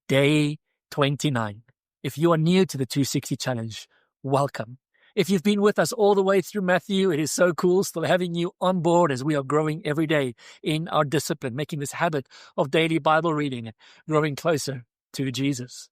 Day 29. If you are new to the 260 Challenge, welcome. If you've been with us all the way through Matthew, it is so cool still having you on board as we are growing every day in our discipline, making this habit of daily Bible reading and growing closer to Jesus.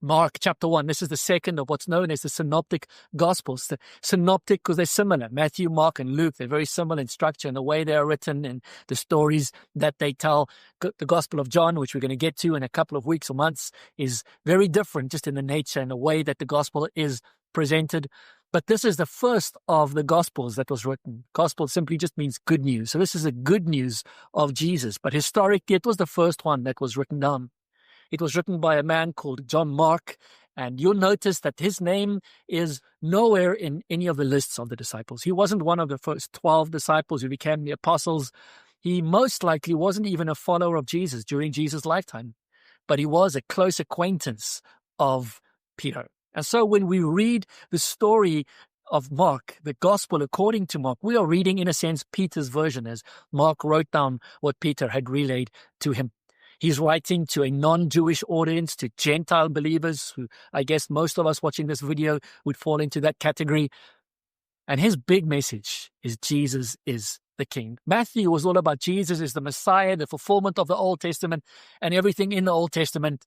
Mark chapter 1, this is the second of what's known as the Synoptic Gospels. The Synoptic because they're similar. Matthew, Mark, and Luke, they're very similar in structure and the way they are written and the stories that they tell. The Gospel of John, which we're going to get to in a couple of weeks or months, is very different just in the nature and the way that the Gospel is presented. But this is the first of the Gospels that was written. Gospel simply just means good news. So this is the good news of Jesus. But historically, it was the first one that was written down. It was written by a man called John Mark, and you'll notice that his name is nowhere in any of the lists of the disciples. He wasn't one of the first 12 disciples who became the apostles. He most likely wasn't even a follower of Jesus during Jesus' lifetime, but he was a close acquaintance of Peter. And so when we read the story of Mark, the gospel according to Mark, we are reading, in a sense, Peter's version as Mark wrote down what Peter had relayed to him. He's writing to a non-Jewish audience, to Gentile believers, who I guess most of us watching this video would fall into that category. And his big message is Jesus is the King. Matthew was all about Jesus is the Messiah, the fulfillment of the Old Testament, and everything in the Old Testament.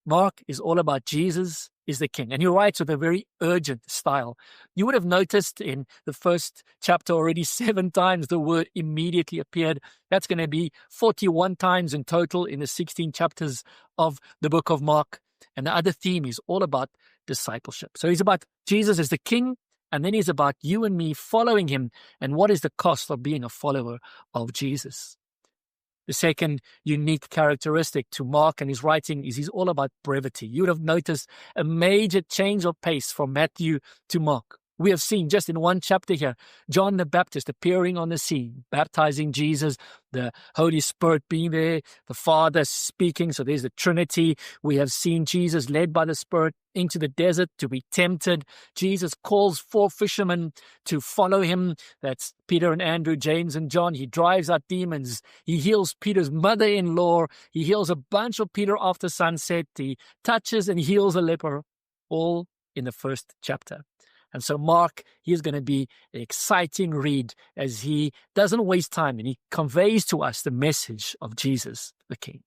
Mark is all about Jesus is the King. And he writes with a very urgent style. You would have noticed in the first chapter already 7 times the word immediately appeared. That's going to be 41 times in total in the 16 chapters of the book of Mark. And the other theme is all about discipleship. So he's about Jesus as the King, and then he's about you and me following him and what is the cost of being a follower of Jesus. The second unique characteristic to Mark and his writing is he's all about brevity. You would have noticed a major change of pace from Matthew to Mark. We have seen just in one chapter here, John the Baptist appearing on the scene, baptizing Jesus, the Holy Spirit being there, the Father speaking. So there's the Trinity. We have seen Jesus led by the Spirit into the desert to be tempted. Jesus calls 4 fishermen to follow him. That's Peter and Andrew, James and John. He drives out demons. He heals Peter's mother-in-law. He heals a bunch of Peter after sunset. He touches and heals a leper, all in the first chapter. And so Mark, he is going to be an exciting read as he doesn't waste time and he conveys to us the message of Jesus, the King.